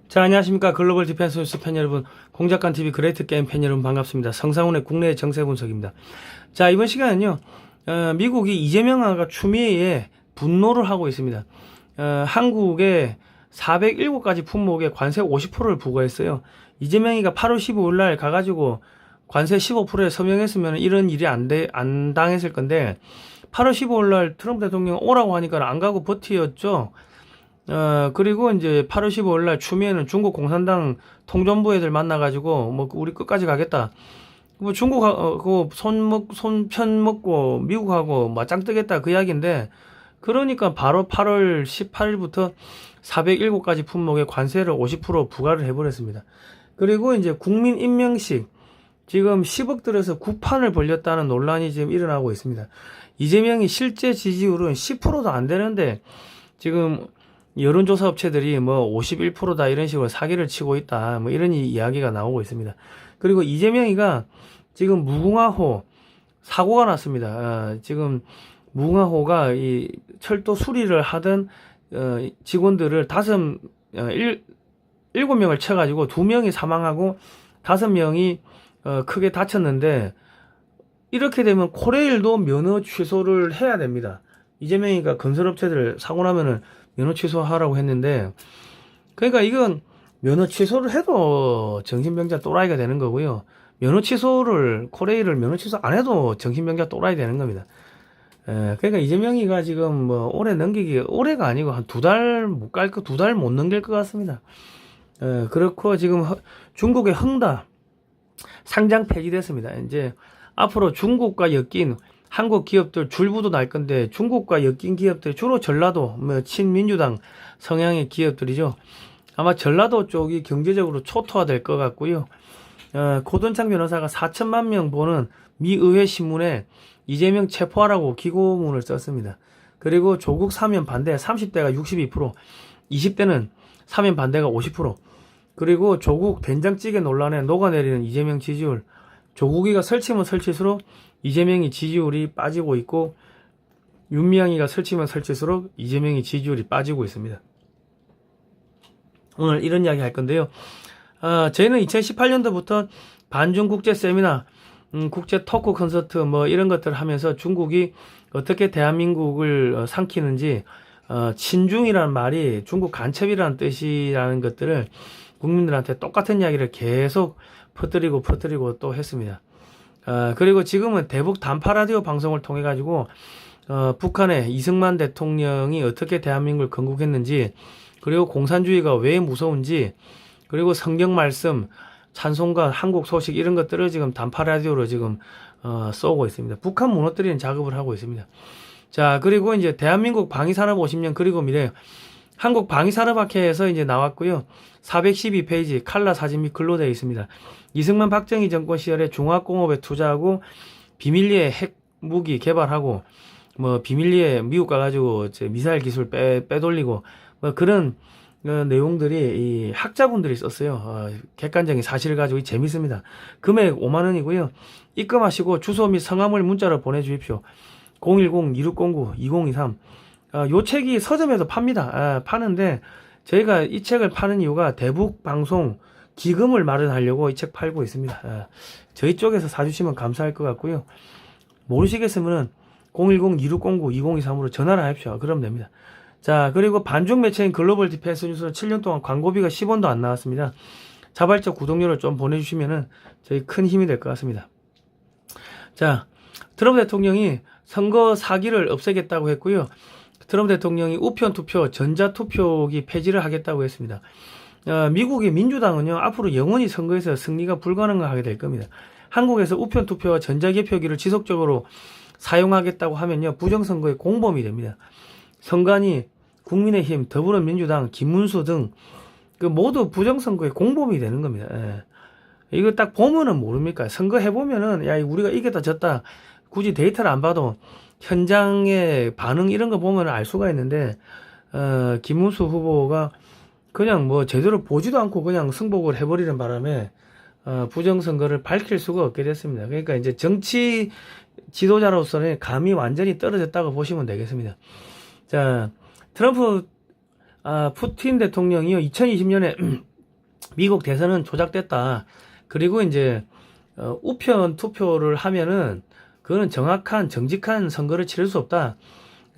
자, 안녕하십니까. 글로벌 디펜스 뉴스 팬 여러분, 공작관TV 그레이트 게임 팬 여러분 반갑습니다. 성상훈의 국내 정세 분석입니다. 자, 이번 시간은요, 미국이 이재명아가 추미애에 분노를 하고 있습니다. 한국에 407가지 품목에 관세 50%를 부과했어요. 이재명이가 8월 15일 날 가가지고 관세 15%에 서명했으면 이런 일이 안 당했을 건데, 8월 15일 날 트럼프 대통령 오라고 하니까 안 가고 버티었죠. 그리고 이제 8월 15일 날 추미애는 중국 공산당 통전부 애들 만나가지고, 뭐, 우리 끝까지 가겠다. 뭐, 중국, 손편 먹고, 미국하고 맞짱 뜨겠다. 그 이야기인데, 그러니까 바로 8월 18일부터 407가지 품목에 관세를 50% 부과를 해버렸습니다. 그리고 이제 국민 임명식, 지금 10억 들여서 구판을 벌렸다는 논란이 지금 일어나고 있습니다. 이재명이 실제 지지율은 10%도 안 되는데, 지금, 여론조사 업체들이 뭐 51%다 이런 식으로 사기를 치고 있다 뭐 이런 이야기가 나오고 있습니다. 그리고 이재명이가 지금 무궁화호 사고가 났습니다. 지금 무궁화호가 이 철도 수리를 하던 직원들을 7명을 쳐가지고 2명이 사망하고 5명이 크게 다쳤는데, 이렇게 되면 코레일도 면허 취소를 해야 됩니다. 이재명이가 건설업체들 사고 나면은 면허 취소하라고 했는데, 그러니까 이건 면허 취소를 해도 정신병자 또라이가 되는 거고요. 코레일을 면허 취소 안 해도 정신병자 또라이 되는 겁니다. 그러니까 이재명이가 지금 뭐 올해가 아니고 한 2달 못 갈 거, 2달 못 넘길 것 같습니다. 그렇고 지금 중국의 흥다 상장 폐지됐습니다. 이제 앞으로 중국과 엮인 한국 기업들 줄부도 날 건데, 중국과 엮인 기업들 주로 전라도 뭐 친민주당 성향의 기업들이죠. 아마 전라도 쪽이 경제적으로 초토화될 것 같고요. 고든창 변호사가 4천만 명 보는 미 의회 신문에 이재명 체포하라고 기고문을 썼습니다. 그리고 조국 사면 반대 30대가 62%, 20대는 사면 반대가 50%, 그리고 조국 된장찌개 논란에 녹아내리는 이재명 지지율, 조국이가 설치면 설칠수록 이재명이 지지율이 빠지고 있고, 윤미향이가 설치면 설칠수록 이재명이 지지율이 빠지고 있습니다. 오늘 이런 이야기 할 건데요. 저희는 2018년도부터 반중국제 세미나, 국제 토크 콘서트 뭐 이런 것들을 하면서 중국이 어떻게 대한민국을 삼키는지, 친중이라는 말이 중국 간첩이라는 뜻이라는 것들을 국민들한테 똑같은 이야기를 계속 퍼뜨리고 또 했습니다. 그리고 지금은 대북 단파 라디오 방송을 통해 가지고 북한의 이승만 대통령이 어떻게 대한민국을 건국했는지, 그리고 공산주의가 왜 무서운지, 그리고 성경 말씀, 찬송가, 한국 소식 이런 것들을 지금 단파 라디오로 지금 쏘고 있습니다. 북한 무너뜨리는 작업을 하고 있습니다. 자, 그리고 이제 대한민국 방위산업 50년 그리고 미래, 한국 방위산업학회에서 이제 나왔고요. 412페이지 칼라 사진 및 글로 되어 있습니다. 이승만 박정희 정권 시절에 중화공업에 투자하고 비밀리에 핵무기 개발하고 뭐 비밀리에 미국 가가지고 미사일 기술 빼돌리고 뭐 그런 내용들이 이 학자분들이 썼어요. 객관적인 사실을 가지고 재밌습니다. 금액 5만 원이고요. 입금하시고 주소 및 성함을 문자로 보내주십시오. 010-2609-2023. 요 책이 서점에서 팝니다. 파는데 저희가 이 책을 파는 이유가 대북 방송 기금을 마련하려고 이 책 팔고 있습니다. 저희 쪽에서 사주시면 감사할 것 같고요. 모르시겠으면 010-2609-2023으로 전화를 하십시오. 그러면 됩니다. 자, 그리고 반중 매체인 글로벌 디펜스 뉴스는 7년 동안 광고비가 10원도 안 나왔습니다. 자발적 구독료를 좀 보내주시면은 저희 큰 힘이 될 것 같습니다. 자, 트럼프 대통령이 선거 사기를 없애겠다고 했고요. 트럼프 대통령이 우편 투표, 전자 투표기 폐지를 하겠다고 했습니다. 미국의 민주당은요, 앞으로 영원히 선거에서 승리가 불가능하게 될 겁니다. 한국에서 우편 투표와 전자 개표기를 지속적으로 사용하겠다고 하면요, 부정선거의 공범이 됩니다. 선관위, 국민의힘, 더불어민주당, 김문수 등 그 모두 부정선거의 공범이 되는 겁니다. 이거 딱 보면은 모릅니까? 선거 해보면은 야, 우리가 이겼다 졌다 굳이 데이터를 안 봐도 현장의 반응 이런 거 보면 알 수가 있는데, 김문수 후보가 그냥 뭐 제대로 보지도 않고 그냥 승복을 해버리는 바람에 부정선거를 밝힐 수가 없게 됐습니다. 그러니까 이제 정치 지도자로서는 감이 완전히 떨어졌다고 보시면 되겠습니다. 자, 트럼프 푸틴 대통령이요, 2020년에 미국 대선은 조작됐다. 그리고 이제 우편 투표를 하면은 그거는 정확한 정직한 선거를 치를 수 없다.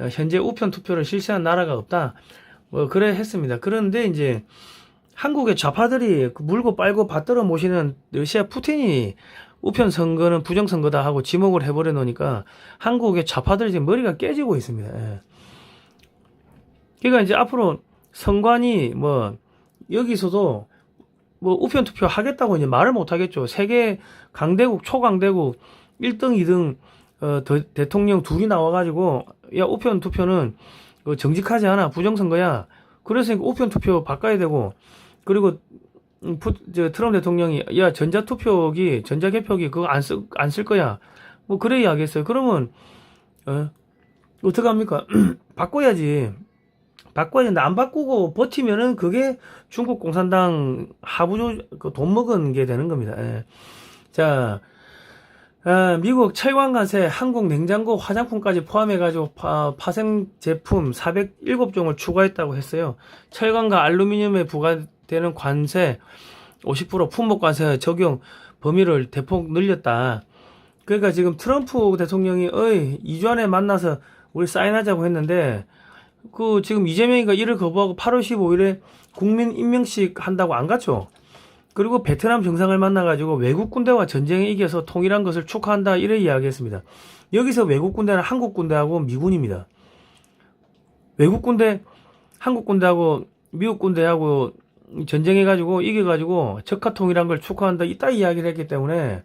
현재 우편 투표를 실시한 나라가 없다. 뭐 그래 했습니다. 그런데 이제 한국의 좌파들이 물고 빨고 받들어 모시는 러시아 푸틴이 우편 선거는 부정 선거다 하고 지목을 해버려 놓으니까 한국의 좌파들이 지금 머리가 깨지고 있습니다. 예. 그러니까 이제 앞으로 선관위 뭐 여기서도 뭐 우편 투표 하겠다고 이제 말을 못 하겠죠. 세계 강대국 초강대국 1등 2등 대통령 둘이 나와가지고 야 우편 투표는 정직하지 않아 부정선거야. 그래서 우편 투표 바꿔야 되고 그리고 트럼프 대통령이 야 전자개표기 그거 안 쓸 거야. 뭐 그래 이야기했어요. 그러면 어떡합니까? 바꿔야지. 바꿔야 되는데 안 바꾸고 버티면은 그게 중국 공산당 돈 먹은 게 되는 겁니다. 예. 자, 미국 철강 관세 한국 냉장고 화장품까지 포함해가지고 파생 제품 407종을 추가했다고 했어요. 철강과 알루미늄에 부과되는 관세 50% 품목 관세 적용 범위를 대폭 늘렸다. 그러니까 지금 트럼프 대통령이 2주 안에 만나서 우리 사인하자고 했는데 지금 이재명이가 이를 거부하고 8월 15일에 국민 임명식 한다고 안 갔죠. 그리고 베트남 정상을 만나가지고 외국 군대와 전쟁에 이겨서 통일한 것을 축하한다 이래 이야기했습니다. 여기서 외국 군대는 한국 군대하고 미군입니다. 외국 군대, 한국 군대하고 미국 군대하고 전쟁해가지고 이겨가지고 적화 통일한 걸 축하한다 이따 이야기를 했기 때문에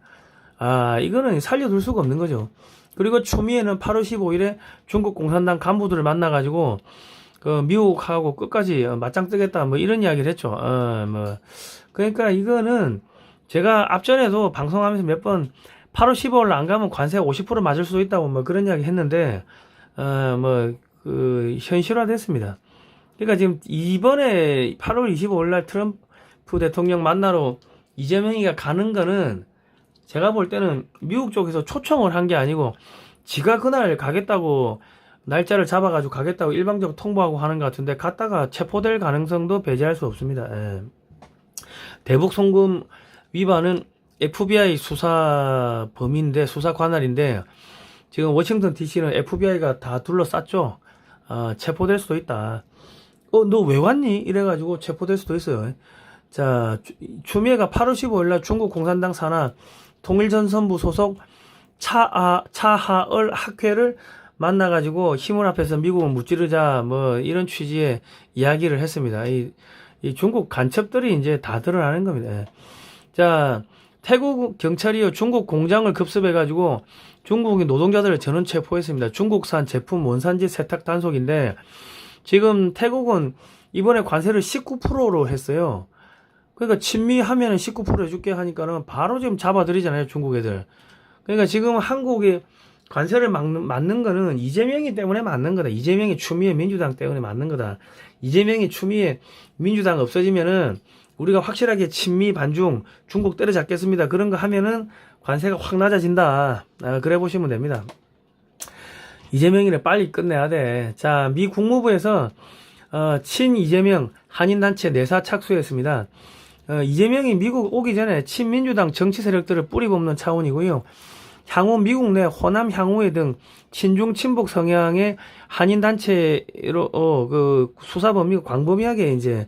이거는 살려둘 수가 없는 거죠. 그리고 추미애는 8월 15일에 중국 공산당 간부들을 만나가지고 미국하고 끝까지 맞짱 뜨겠다 뭐 이런 이야기를 했죠. 그러니까 이거는 제가 앞전에도 방송하면서 몇 번 8월 15일 안 가면 관세 50% 맞을 수도 있다고 뭐 그런 이야기 했는데 현실화됐습니다. 그러니까 지금 이번에 8월 25일 날 트럼프 대통령 만나러 이재명이가 가는 거는 제가 볼 때는 미국 쪽에서 초청을 한 게 아니고 지가 그날 가겠다고 날짜를 잡아가지고 가겠다고 일방적으로 통보하고 하는 것 같은데 갔다가 체포될 가능성도 배제할 수 없습니다. 예. 대북 송금 위반은 FBI 수사 범위인데 수사 관할인데 지금 워싱턴 DC는 FBI가 다 둘러쌌죠. 체포될 수도 있다. 너 왜 왔니? 이래가지고 체포될 수도 있어요. 자, 추미애가 8월 15일 날 중국 공산당 산하 통일전선부 소속 차하얼 학회를 만나가지고 힘을 합해서 미국을 무찌르자 뭐 이런 취지의 이야기를 했습니다. 이 중국 간첩들이 이제 다 드러나는 겁니다. 자, 태국 경찰이요 중국 공장을 급습해가지고 중국의 노동자들을 전원 체포했습니다. 중국산 제품 원산지 세탁 단속인데 지금 태국은 이번에 관세를 19%로 했어요. 그러니까 친미하면은 19% 해줄게 하니까는 바로 지금 잡아들이잖아요, 중국 애들. 그러니까 지금 한국의 관세를 맞는 거는 이재명이 때문에 맞는 거다. 이재명이 추미애 민주당 때문에 맞는 거다. 이재명이 추미애 민주당 없어지면은 우리가 확실하게 친미 반중 중국 때려잡겠습니다. 그런 거 하면은 관세가 확 낮아진다. 그래 보시면 됩니다. 이재명이를 빨리 끝내야 돼. 자, 미 국무부에서 친 이재명 한인단체 내사 착수했습니다. 이재명이 미국 오기 전에 친민주당 정치 세력들을 뿌리뽑는 차원이고요. 향후 미국 내 호남 향후회 등 친중 친북 성향의 한인단체로 수사 범위가 광범위하게 이제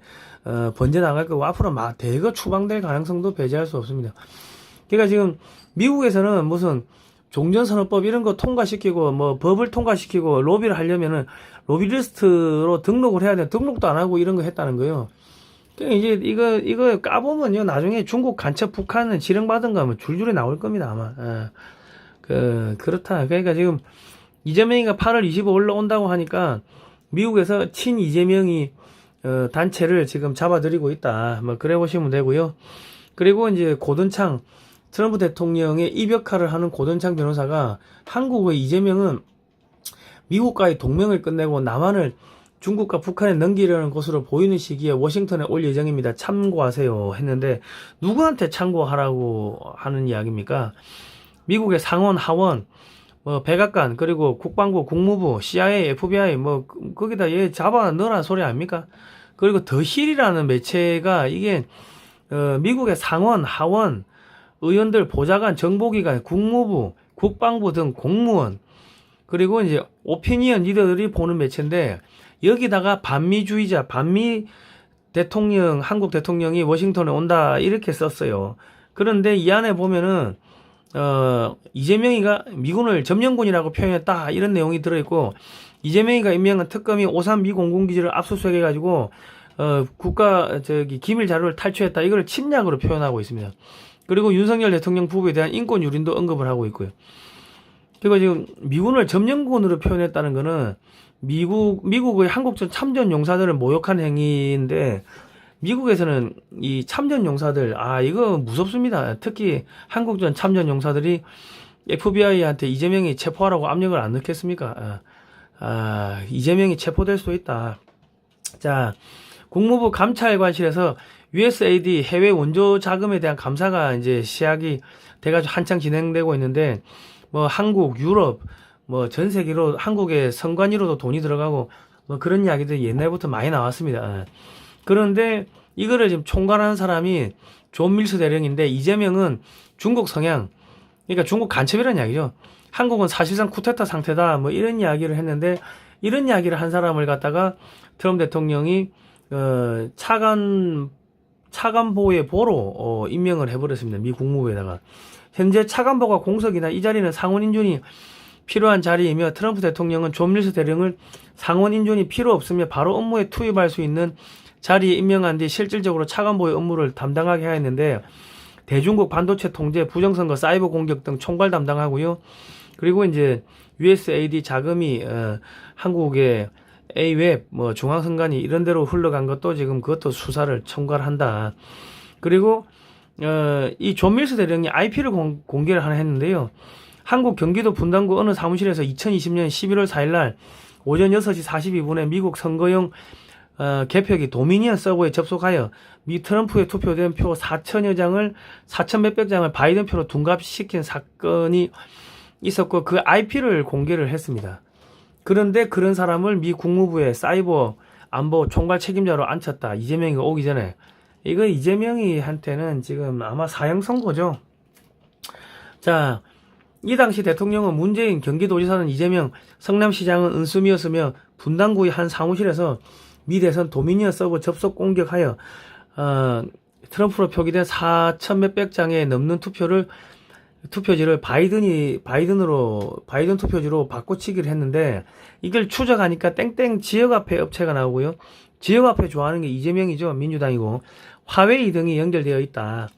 번져 나갈 거고 앞으로 대거 추방될 가능성도 배제할 수 없습니다. 그러니까 지금 미국에서는 무슨 종전선언법 이런 거 통과시키고 뭐 법을 통과시키고 로비를 하려면은 로비리스트로 등록을 해야 돼. 등록도 안 하고 이런 거 했다는 거예요. 이제 이거 까보면요 나중에 중국 간첩 북한은 지령받은 거 하면 줄줄이 나올 겁니다 아마. 그렇다. 그러니까 지금 이재명이가 8월 25일로 온다고 하니까 미국에서 친 이재명이 단체를 지금 잡아들이고 있다. 뭐 그래 보시면 되고요. 그리고 이제 고든창 트럼프 대통령의 이벽화를 하는 고든창 변호사가 한국의 이재명은 미국과의 동맹을 끝내고 남한을 중국과 북한에 넘기려는 것으로 보이는 시기에 워싱턴에 올 예정입니다. 참고하세요 했는데 누구한테 참고하라고 하는 이야기입니까? 미국의 상원, 하원, 백악관, 그리고 국방부, 국무부, CIA, FBI 거기다 얘 잡아 넣으라는 소리 아닙니까? 그리고 더 힐이라는 매체가 이게 미국의 상원, 하원, 의원들, 보좌관, 정보기관, 국무부, 국방부 등 공무원, 그리고 이제 오피니언 리더들이 보는 매체인데, 여기다가 반미주의자, 반미 대통령, 한국 대통령이 워싱턴에 온다 이렇게 썼어요. 그런데 이 안에 보면은 이재명이가 미군을 점령군이라고 표현했다 이런 내용이 들어있고, 이재명이가 임명한 특검이 오산 미 공군기지를 압수수색해가지고 국가 기밀 자료를 탈취했다 이걸 침략으로 표현하고 있습니다. 그리고 윤석열 대통령 부부에 대한 인권 유린도 언급을 하고 있고요. 그리고 지금 미군을 점령군으로 표현했다는 거는 미국의 한국전 참전 용사들을 모욕한 행위인데, 미국에서는 이 참전 용사들, 이거 무섭습니다. 특히 한국전 참전 용사들이 FBI한테 이재명이 체포하라고 압력을 안 넣겠습니까? 이재명이 체포될 수도 있다. 자, 국무부 감찰관실에서 USAID 해외 원조 자금에 대한 감사가 이제 시작이 돼가지고 한창 진행되고 있는데, 뭐 한국, 유럽, 뭐 전 세계로 한국의 선관위로도 돈이 들어가고 뭐 그런 이야기들이 옛날부터 많이 나왔습니다. 그런데 이거를 지금 총괄하는 사람이 존 밀스 대령인데, 이재명은 중국 성향, 그러니까 중국 간첩이라는 이야기죠. 한국은 사실상 쿠데타 상태다 뭐 이런 이야기를 했는데, 이런 이야기를 한 사람을 갖다가 트럼프 대통령이 차관보의 보로 임명을 해버렸습니다. 미 국무부에다가. 현재 차관보가 공석이나 이 자리는 상원 인준이 필요한 자리이며, 트럼프 대통령은 존 밀스 대령을 상원 인준이 필요 없으며 바로 업무에 투입할 수 있는 자리에 임명한 뒤 실질적으로 차관보의 업무를 담당하게 하였는데, 대중국 반도체 통제, 부정선거, 사이버 공격 등 총괄 담당하고요. 그리고 이제 USAID 자금이 한국의 A웹, 뭐 중앙선관위 이런 데로 흘러간 것도 지금 그것도 수사를 총괄한다. 그리고 이 존 밀스 대령이 IP를 공개를 하나 했는데요. 한국 경기도 분당구 어느 사무실에서 2020년 11월 4일날 오전 6시 42분에 미국 선거용 개표기 도미니언 서버에 접속하여 미 트럼프에 투표된 표 4천여 장을 4천 몇백 장을 바이든 표로 둔갑시킨 사건이 있었고, 그 IP를 공개를 했습니다. 그런데 그런 사람을 미 국무부의 사이버 안보 총괄 책임자로 앉혔다. 이재명이 오기 전에. 이거 이재명이 한테는 지금 아마 사형 선고죠. 자, 이 당시 대통령은 문재인, 경기도지사는 이재명, 성남시장은 은수미였으며, 분당구의 한 사무실에서 미 대선 도미니언 서버 접속 공격하여 트럼프로 표기된 4천 몇백 장에 넘는 투표지를 바이든 투표지로 바꿔치기를 했는데, 이걸 추적하니까 땡땡 지역화폐 업체가 나오고요. 지역화폐 좋아하는 게 이재명이죠. 민주당이고. 화웨이 등이 연결되어 있다.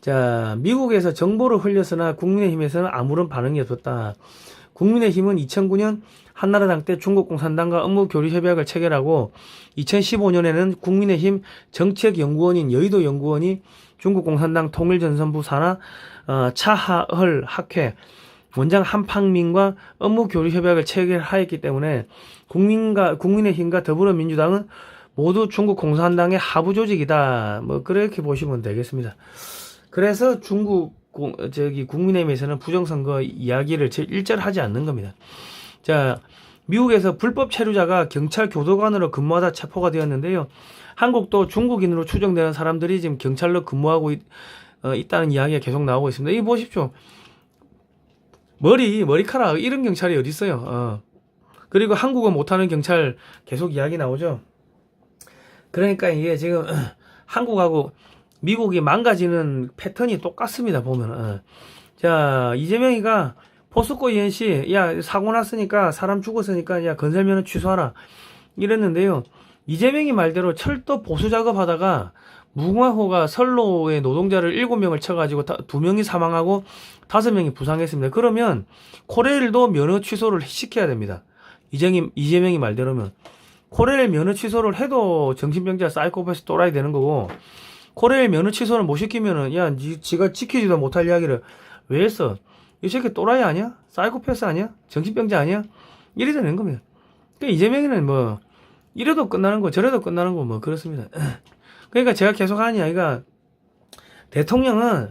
자, 미국에서 정보를 흘렸으나 국민의힘에서는 아무런 반응이 없었다. 국민의힘은 2009년 한나라당 때 중국 공산당과 업무 교류 협약을 체결하고, 2015년에는 국민의힘 정책연구원인 여의도 연구원이 중국 공산당 통일전선부 산하 차하얼 학회 원장 한팡민과 업무 교류 협약을 체결하였기 때문에 국민의힘과 더불어민주당은 모두 중국 공산당의 하부 조직이다. 뭐 그렇게 보시면 되겠습니다. 그래서 국민의힘에서는 부정선거 이야기를 일절하지 않는 겁니다. 자, 미국에서 불법 체류자가 경찰 교도관으로 근무하다 체포가 되었는데요. 한국도 중국인으로 추정되는 사람들이 지금 경찰로 근무하고 있다는 이야기가 계속 나오고 있습니다. 이거 보십시오. 머리카락 이런 경찰이 어디 있어요. 그리고 한국어 못하는 경찰 계속 이야기 나오죠. 그러니까 이게 지금 한국하고 미국이 망가지는 패턴이 똑같습니다. 보면. 자, 이재명이가 포스코 ENC, 야, 사고 났으니까, 사람 죽었으니까, 야, 건설면허 취소하라. 이랬는데요. 이재명이 말대로 철도 보수 작업하다가 무궁화호가 선로의 노동자를 7명을 쳐가지고 2명이 사망하고 5명이 부상했습니다. 그러면 코레일도 면허 취소를 시켜야 됩니다. 이재명이 말대로면. 코레일 면허 취소를 해도 정신병자 사이코패스 또라이 되는 거고, 코레일 면허 취소를 못 시키면은, 야, 지가 지키지도 못할 이야기를 왜 했어? 이 새끼 또라이 아니야? 사이코패스 아니야? 정신병자 아니야? 이래 되는 겁니다. 그러니까 이재명이는 뭐 이래도 끝나는 거 저래도 끝나는 거 뭐 그렇습니다. 그러니까 제가 계속 하는 이야기가, 대통령은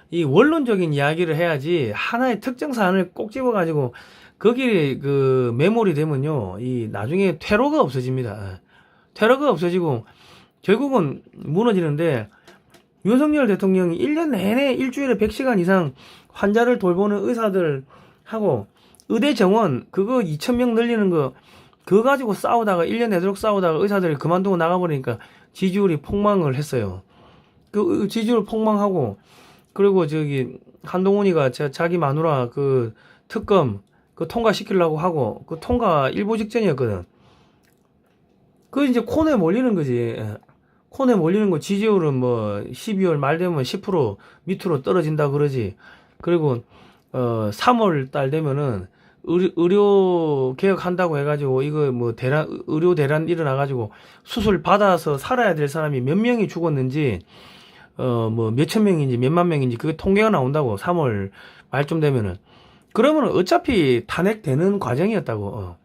이 원론적인 이야기를 해야지 하나의 특정 사안을 꼭 집어가지고 거기 그 메모리 되면요, 이 나중에 퇴로가 없어집니다. 퇴로가 없어지고 결국은 무너지는데, 윤석열 대통령이 1년 내내 일주일에 100시간 이상 환자를 돌보는 의사들하고 의대 정원 그거 2,000명 늘리는 거 그거 가지고 싸우다가 1년 내도록 싸우다가 의사들이 그만두고 나가버리니까 지지율이 폭망을 했어요. 그 지지율 폭망하고 그리고 저기 한동훈이가 자기 마누라 그 특검 그 통과시키려고 하고 그 통과 일보 직전이었거든. 그 이제 코너에 몰리는 거지. 코너에 몰리는 거 지지율은 뭐 12월 말 되면 10% 밑으로 떨어진다 그러지. 그리고 3월 달 되면은 의료 개혁한다고 해가지고 이거 뭐 의료 대란 일어나가지고 수술 받아서 살아야 될 사람이 몇 명이 죽었는지 뭐 몇천 명인지 몇만 명인지 그게 통계가 나온다고 3월 말쯤 되면은 그러면 어차피 탄핵되는 과정이었다고.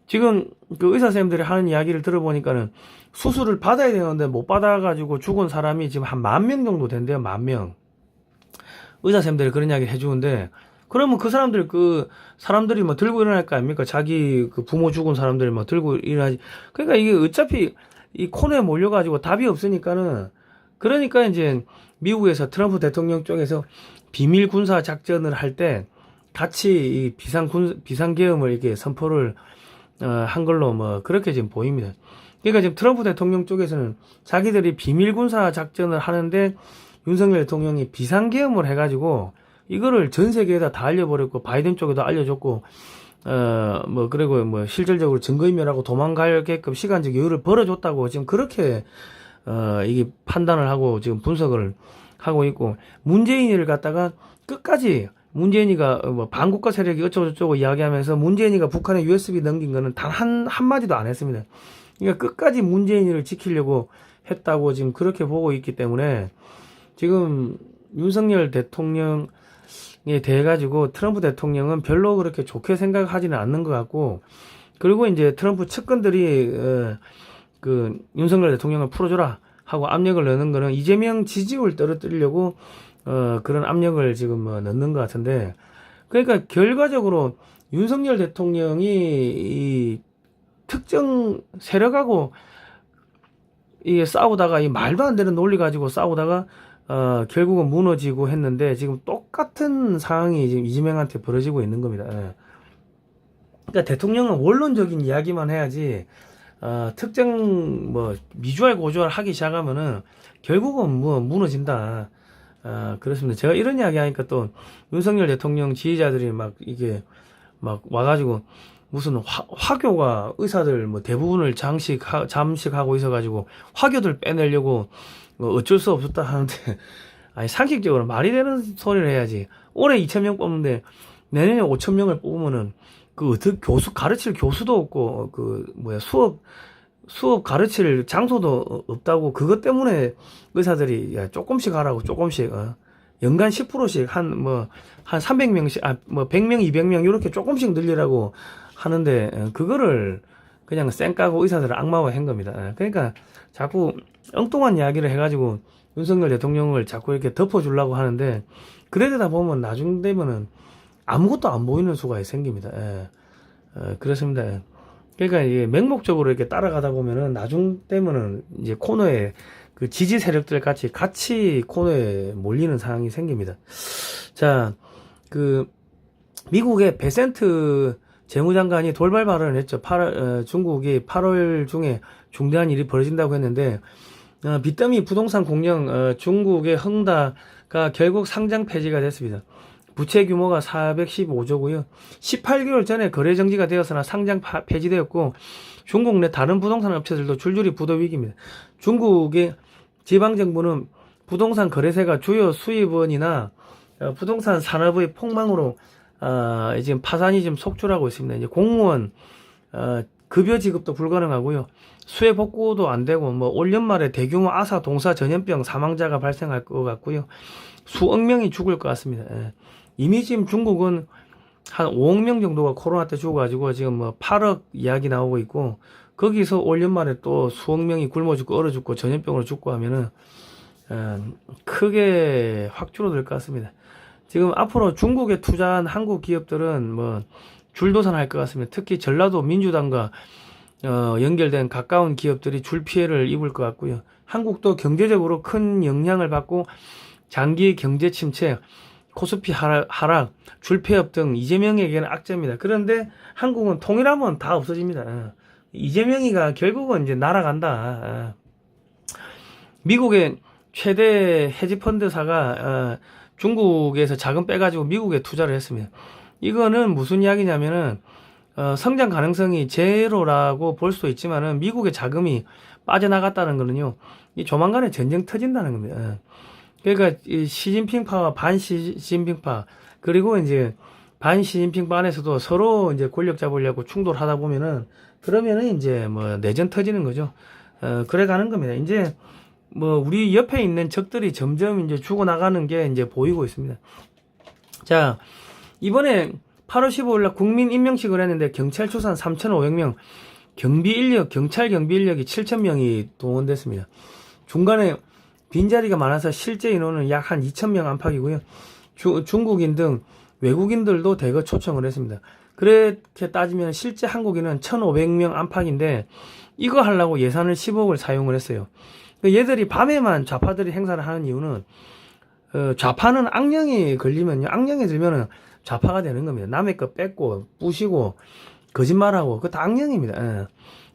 지금 그 의사 선생님들이 하는 이야기를 들어보니까는 수술을 받아야 되는데 못 받아가지고 죽은 사람이 지금 한 10,000명 정도 된대요. 10,000명. 의사 선생님들이 그런 이야기를 해주는데 그러면 그 사람들이 뭐 들고 일어날 거 아닙니까? 자기 그 부모 죽은 사람들이 뭐 들고 일어나지. 그러니까 이게 어차피 이 코너에 몰려가지고 답이 없으니까는 그러니까 이제 미국에서 트럼프 대통령 쪽에서 비밀 군사 작전을 할 때 같이 이 비상계엄을 이렇게 선포를 한 걸로 뭐 그렇게 지금 보입니다. 그러니까 지금 트럼프 대통령 쪽에서는 자기들이 비밀 군사 작전을 하는데 윤석열 대통령이 비상계엄을 해가지고 이거를 전 세계에다 다 알려버렸고 바이든 쪽에도 알려줬고 뭐 그리고 뭐 실질적으로 증거인멸하고 도망가게끔 시간적 여유를 벌어줬다고 지금 그렇게 이게 판단을 하고 지금 분석을 하고 있고 문재인이를 갖다가 끝까지 문재인이가 뭐 반국가 세력이 어쩌고저쩌고 이야기하면서 문재인이가 북한에 USB 넘긴 거는 단 한마디도 안 했습니다. 그러니까 끝까지 문재인이를 지키려고 했다고 지금 그렇게 보고 있기 때문에 지금 윤석열 대통령에 대해 가지고 트럼프 대통령은 별로 그렇게 좋게 생각하지는 않는 것 같고 그리고 이제 트럼프 측근들이 그 윤석열 대통령을 풀어줘라 하고 압력을 넣는 거는 이재명 지지율 떨어뜨리려고 그런 압력을 지금 뭐 넣는 것 같은데 그러니까 결과적으로 윤석열 대통령이 이 특정 세력하고 이게 싸우다가 이 말도 안 되는 논리 가지고 싸우다가 결국은 무너지고 했는데 지금 똑같은 상황이 지금 이재명한테 벌어지고 있는 겁니다. 예. 그러니까 대통령은 원론적인 이야기만 해야지 특정 뭐 미주알 고주알 하기 시작하면은 결국은 뭐 무너진다. 그렇습니다. 제가 이런 이야기 하니까 또 윤석열 대통령 지지자들이 막 이게 막 와가지고 무슨 화교가 의사들 뭐 대부분을 잠식하고 있어가지고 화교들 빼내려고 어쩔 수 없었다 하는데 아니 상식적으로 말이 되는 소리를 해야지. 올해 2,000명 뽑는데 내년에 5,000명을 뽑으면은 그 어떻게 가르칠 교수도 없고 그 뭐야 수업 가르칠 장소도 없다고 그것 때문에 의사들이 야 조금씩 하라고 조금씩 연간 10%씩 한 300명씩 뭐 100명 200명 이렇게 조금씩 늘리라고 하는데 그거를 그냥 쌩까고 의사들을 악마화한 겁니다. 그러니까 자꾸 엉뚱한 이야기를 해가지고 윤석열 대통령을 자꾸 이렇게 덮어주려고 하는데 그러다 보면 나중 되면은 아무것도 안 보이는 수가 생깁니다. 그렇습니다. 그러니까 이게 맹목적으로 이렇게 따라가다 보면은 나중 되면은 이제 코너에 그 지지 세력들 같이 코너에 몰리는 상황이 생깁니다. 자, 그 미국의 베센트 재무장관이 돌발 발언을 했죠. 중국이 8월 중에 중대한 일이 벌어진다고 했는데 빚더미 부동산 공영 중국의恒大가 결국 상장 폐지가 됐습니다. 부채 규모가 415조고요. 18개월 전에 거래 정지가 되었으나 상장 폐지되었고 중국 내 다른 부동산 업체들도 줄줄이 부도 위기입니다. 중국의 지방정부는 부동산 거래세가 주요 수입원이나 부동산 산업의 폭망으로 지금 파산이 좀 속출하고 있습니다. 이제 공무원 급여 지급도 불가능하고요. 수해 복구도 안 되고 뭐 올 연말에 대규모 아사 동사 전염병 사망자가 발생할 것 같고요. 수억 명이 죽을 것 같습니다. 이미 지금 중국은 한 5억 명 정도가 코로나 때 죽어가지고 지금 뭐 8억 이야기 나오고 있고 거기서 올 연말에 또 수억 명이 굶어 죽고 얼어 죽고 전염병으로 죽고 하면은 크게 확 줄어들 것 같습니다. 지금 앞으로 중국에 투자한 한국 기업들은 뭐 줄도산할 것 같습니다. 특히 전라도 민주당과 연결된 가까운 기업들이 줄 피해를 입을 것 같고요. 한국도 경제적으로 큰 영향을 받고 장기 경제 침체, 코스피 하락, 줄폐업 등 이재명에게는 악재입니다. 그런데 한국은 통일하면 다 없어집니다. 이재명이가 결국은 이제 날아간다. 미국의 최대 헤지펀드사가 중국에서 자금 빼가지고 미국에 투자를 했습니다. 이거는 무슨 이야기냐면은 성장 가능성이 제로라고 볼 수도 있지만은 미국의 자금이 빠져나갔다는 거는요, 이 조만간에 전쟁 터진다는 겁니다. 그러니까 이 시진핑파와 반시진핑파, 그리고 이제 반시진핑파 안에서도 서로 이제 권력 잡으려고 충돌하다 보면은, 그러면은 이제 뭐 내전 터지는 거죠. 그래 가는 겁니다. 이제 뭐 우리 옆에 있는 적들이 점점 이제 죽어나가는 게 이제 보이고 있습니다. 자, 이번에 8월 15일 날 국민 임명식을 했는데 경찰 추산 3,500명, 경찰 경비 인력이 7,000명이 동원됐습니다. 중간에 빈자리가 많아서 실제 인원은 약 한 2,000명 안팎이고요. 중국인 등 외국인들도 대거 초청을 했습니다. 그렇게 따지면 실제 한국인은 1,500명 안팎인데, 이거 하려고 예산을 10억을 사용을 했어요. 얘들이 밤에만 좌파들이 행사를 하는 이유는, 좌파는 악령이 걸리면요, 악령이 들면은 좌파가 되는 겁니다. 남의 거 뺏고 부시고 거짓말하고, 그거 다 악령입니다.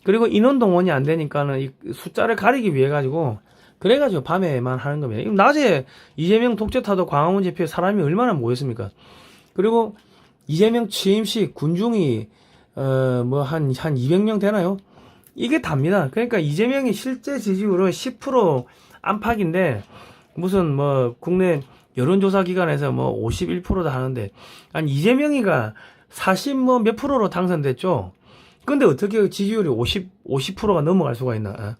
그리고 인원 동원이 안 되니까는 이 숫자를 가리기 위해 가지고, 그래가지고 밤에만 하는 겁니다. 낮에 이재명 독재타도 광화문 집회에 사람이 얼마나 모였습니까? 그리고 이재명 취임식 군중이 뭐 한 200명 되나요? 이게 답니다. 그러니까 이재명이 실제 지지율은 10% 안팎인데, 무슨 뭐 국내 여론조사 기관에서 뭐 51%다 하는데, 아니 이재명이가 40 뭐 몇 프로로 당선됐죠. 근데 어떻게 지지율이 50%가 넘어갈 수가 있나?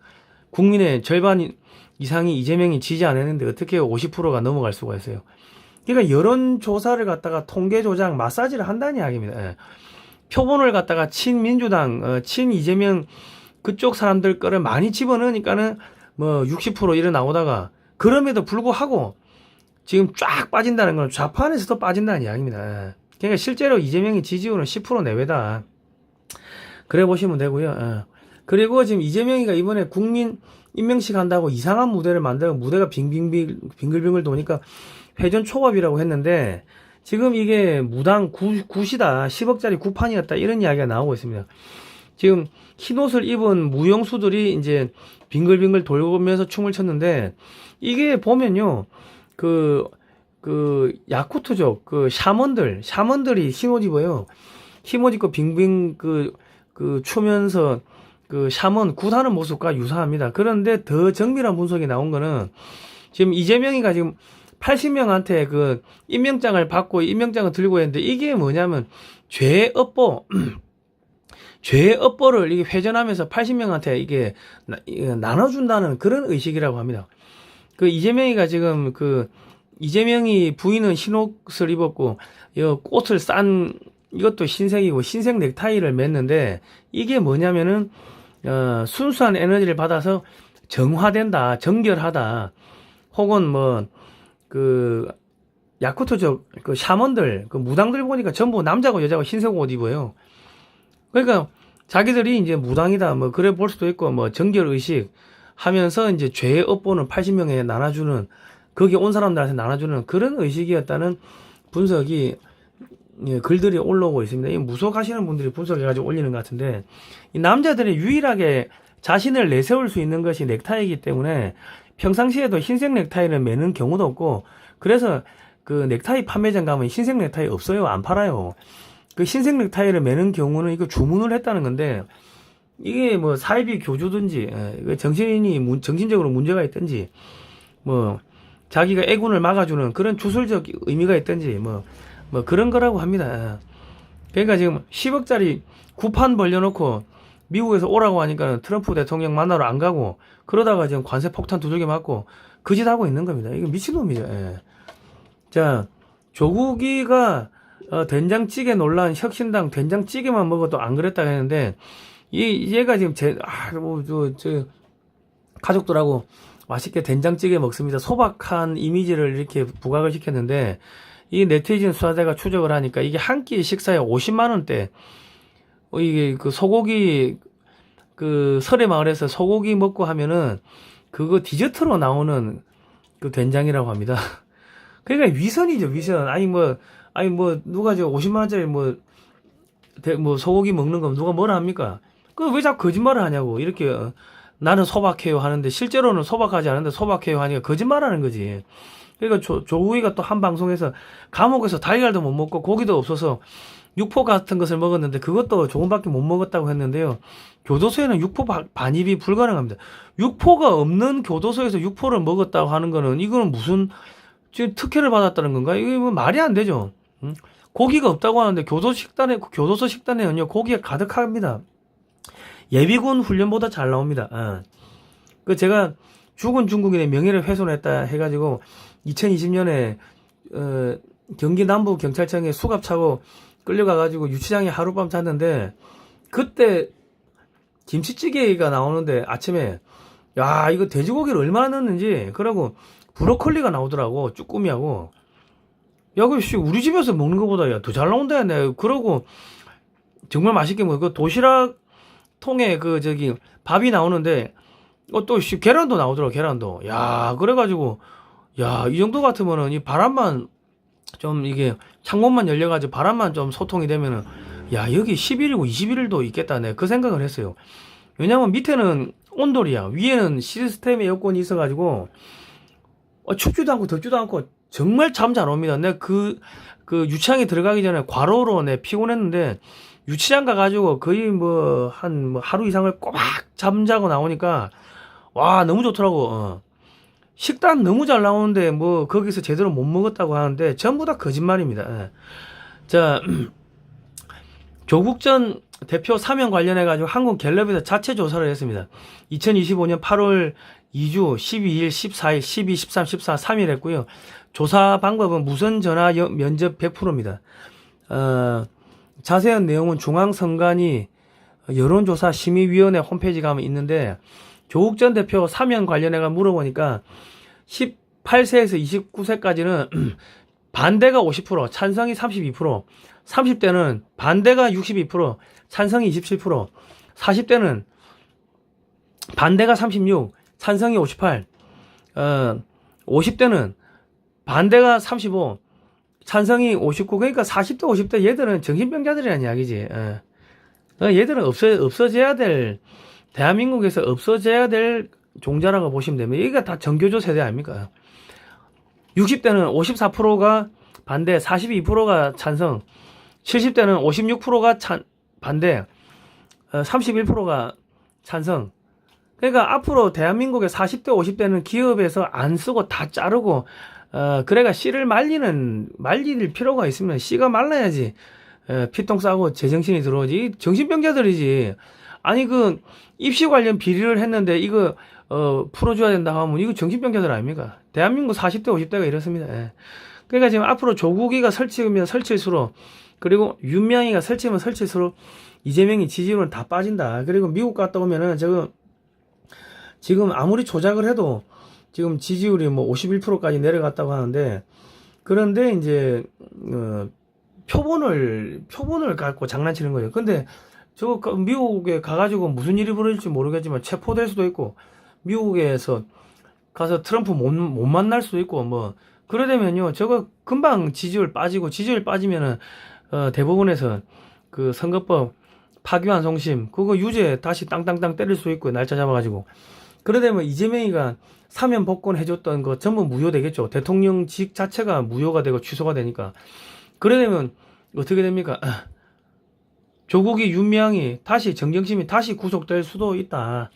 국민의 절반 이상이 이재명이 지지 안 했는데 어떻게 50%가 넘어갈 수가 있어요? 그러니까 여론조사를 갖다가 통계 조작 마사지를 한다는 이야기입니다. 표본을 갖다가 친민주당, 친 이재명 그쪽 사람들 거를 많이 집어넣으니까는 뭐 60% 이래 나오다가, 그럼에도 불구하고 지금 쫙 빠진다는 건 좌파 안에서도 빠진다는 이야기입니다. 그러니까 실제로 이재명이 지지율은 10% 내외다. 그래 보시면 되고요. 그리고 지금 이재명이가 이번에 국민 임명식 한다고 이상한 무대를 만들고, 무대가 빙글빙글 도니까 회전 초밥이라고 했는데, 지금 이게 무당 굿이다, 10억짜리 구판이었다, 이런 이야기가 나오고 있습니다. 지금 흰옷을 입은 무용수들이 이제 빙글빙글 돌면서 춤을 췄는데, 이게 보면요, 야쿠트족, 샤먼들이 흰옷 입어요. 흰옷 입고 빙빙 추면서 샤먼 굿하는 모습과 유사합니다. 그런데 더 정밀한 분석이 나온 거는, 지금 이재명이가 지금 80명한테 임명장을 받고 임명장을 들고 했는데, 이게 뭐냐면 죄의 업보를 이게 회전하면서 80명한테 이게 나눠준다는 그런 의식이라고 합니다. 이재명이가 지금 이재명이 부인은 흰옷을 입었고, 꽃을 싼 이것도 흰색이고, 흰색 넥타이를 맸는데, 이게 뭐냐면은 순수한 에너지를 받아서 정화된다, 정결하다, 혹은 뭐 야쿠트족 샤먼들, 무당들 보니까 전부 남자고 여자고 흰색 옷 입어요. 그러니까 자기들이 이제 무당이다, 뭐 그래 볼 수도 있고, 뭐 정결 의식 하면서 이제 죄의 업보는 80명에 나눠주는, 거기 온 사람들한테 나눠주는 그런 의식이었다는 분석이, 글들이 올라오고 있습니다. 이 무속하시는 분들이 분석해가지고 올리는 것 같은데, 이 남자들이 유일하게 자신을 내세울 수 있는 것이 넥타이이기 때문에 평상시에도 흰색 넥타이를 매는 경우도 없고, 그래서 넥타이 판매장 가면 흰색 넥타이 없어요. 안 팔아요. 흰색 넥타이를 매는 경우는 이거 주문을 했다는 건데, 이게 뭐 사이비 교주든지, 정신적으로 문제가 있든지, 뭐 자기가 애군을 막아주는 그런 주술적 의미가 있든지, 뭐 그런 거라고 합니다. 그러니까 지금 10억짜리 구판 벌려놓고 미국에서 오라고 하니까 트럼프 대통령 만나러 안 가고, 그러다가 지금 관세 폭탄 두들겨 맞고 그 짓 하고 있는 겁니다. 이거 미친놈이죠. 자, 조국이가 된장찌개 논란, 혁신당 된장찌개만 먹어도 안 그랬다 했는데, 얘가 지금 가족들하고 맛있게 된장찌개 먹습니다, 소박한 이미지를 이렇게 부각을 시켰는데, 이 네티즌 수사대가 추적을 하니까 이게 한 끼 식사에 50만 원대, 이게 소고기 설의 마을에서 소고기 먹고 하면은 그거 디저트로 나오는 그 된장이라고 합니다. 그러니까 위선이죠, 위선. 아니 뭐 누가 저 50만 원짜리 뭐 소고기 먹는 거 누가 뭐라 합니까? 그 왜 자꾸 거짓말을 하냐고. 이렇게 나는 소박해요 하는데 실제로는 소박하지 않은데 소박해요 하니까 거짓말하는 거지. 그러니까 조국이가 또 한 방송에서 감옥에서 달걀도 못 먹고 고기도 없어서 육포 같은 것을 먹었는데 그것도 조금밖에 못 먹었다고 했는데요. 교도소에는 육포 반입이 불가능합니다. 육포가 없는 교도소에서 육포를 먹었다고 하는 거는 이거는 무슨 지금 특혜를 받았다는 건가? 이게 뭐 말이 안 되죠. 응? 고기가 없다고 하는데 교도소 식단에는요 고기가 가득합니다. 예비군 훈련보다 잘 나옵니다. 그 제가 죽은 중국인의 명예를 훼손했다 해가지고 2020년에 경기 남부 경찰청에 수갑 차고 끌려가가지고 유치장에 하룻밤 잤는데 그때 김치찌개가 나오는데 아침에 야 이거 돼지고기를 얼마나 넣었는지 그러고 브로콜리가 나오더라고 쭈꾸미하고 야 그 우리 집에서 먹는 것보다 야 더 잘 나온다 내 그러고 정말 맛있게 먹어 그 도시락 통에 그 저기 밥이 나오는데 또 계란도 나오더라고 계란도 야 그래가지고 야 이 정도 같으면은 이 바람만 좀 이게 창문만 열려가지고 바람만 좀 소통이 되면은 야 여기 11일고 21일도 있겠다 네 그 생각을 했어요. 왜냐면 밑에는 온돌이야 위에는 시스템 에어컨이 있어가지고 춥지도 않고 덥지도 않고 정말 잠 잘 옵니다. 내가 그 유치장에 들어가기 전에 과로로 내 피곤했는데 유치장 가가지고 거의 뭐 하루 이상을 꼬박 잠자고 나오니까 와 너무 좋더라고. 식단 너무 잘 나오는데 뭐 거기서 제대로 못 먹었다고 하는데 전부 다 거짓말입니다. 자 조국 전 대표 사면 관련해가지고 한국갤럽에서 자체 조사를 했습니다. 2025년 8월 2주 12일 14일 12 13 14 3일 했고요. 조사 방법은 무선 전화 면접 100%입니다. 자세한 내용은 중앙선관위 여론조사 심의위원회 홈페이지 가면 있는데 조국 전 대표 사면 관련해가 물어보니까 18세에서 29세까지는 반대가 50%, 찬성이 32%, 30대는 반대가 62%, 찬성이 27%, 40대는 반대가 36, 찬성이 58, 50대는 반대가 35, 찬성이 59. 그러니까 40대, 50대 얘들은 정신병자들이라는 이야기지. 얘들은 없어져야 될, 대한민국에서 없어져야 될 종자라고 보시면 됩니다. 여기가 다 정교조 세대 아닙니까? 60대는 54%가 반대, 42%가 찬성, 70대는 56%가 반대, 31%가 찬성. 그러니까 앞으로 대한민국의 40대, 50대는 기업에서 안 쓰고 다 자르고, 그래가 씨를 말릴 필요가 있으면 씨가 말라야지, 피똥 싸고 제정신이 들어오지. 정신병자들이지. 아니, 입시 관련 비리를 했는데, 이거, 풀어줘야 된다 하면, 이거 정신병자들 아닙니까? 대한민국 40대, 50대가 이렇습니다. 그러니까 지금 앞으로 조국이가 설치면 설칠수록, 그리고 윤명이가 설치면 설칠수록, 이재명이 지지율은 다 빠진다. 그리고 미국 갔다 오면은, 지금 아무리 조작을 해도, 지금 지지율이 뭐 51%까지 내려갔다고 하는데, 그런데 이제, 표본을 갖고 장난치는 거예요. 근데, 미국에 가가지고 무슨 일이 벌어질지 모르겠지만 체포될 수도 있고 미국에서 가서 트럼프 못 만날 수도 있고 뭐 그러려면요 저거 금방 지지율 빠지면은 대법원에서 그 선거법 파기환 송심 그거 유죄 다시 땅땅땅 때릴 수 있고 날짜 잡아가지고 그러려면 이재명이가 사면 복권 해줬던 거 전부 무효되겠죠. 대통령직 자체가 무효가 되고 취소가 되니까 그러려면 어떻게 됩니까? 조국이 윤미향이 다시 정경심이 다시 구속될 수도 있다.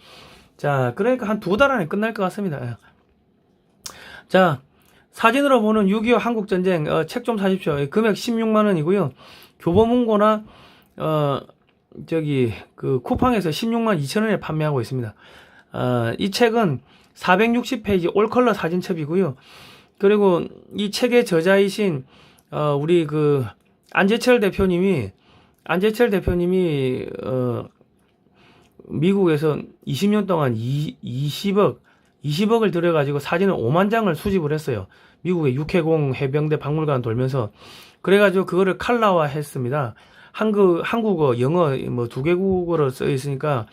자, 그러니까 한 2달 안에 끝날 것 같습니다. 자, 사진으로 보는 6.25 한국전쟁 책 좀 사십시오. 금액 16만 원이고요. 교보문고나 쿠팡에서 16만 2천 원에 판매하고 있습니다. 이 책은 460페이지 올컬러 사진첩이고요. 그리고 이 책의 저자이신 우리 안재철 대표님이 미국에서 20년 동안 20억을 들여가지고 사진을 5만 장을 수집을 했어요. 미국의 육해공 해병대 박물관 돌면서. 그래가지고 그거를 칼라화 했습니다. 한국어, 영어, 뭐 2개국어로 써 있으니까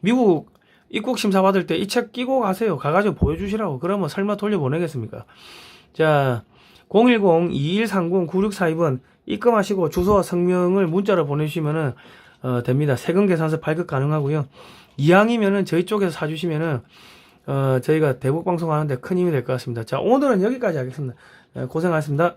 미국 입국 심사 받을 때 이 책 끼고 가세요. 가가지고 보여주시라고. 그러면 설마 돌려보내겠습니까? 자, 010-2130-9642번 입금하시고 주소와 성명을 문자로 보내주시면은 됩니다. 세금 계산서 발급 가능하고요. 이왕이면은 저희 쪽에서 사주시면은 저희가 대북 방송하는데 큰 힘이 될 것 같습니다. 자, 오늘은 여기까지 하겠습니다. 고생하셨습니다.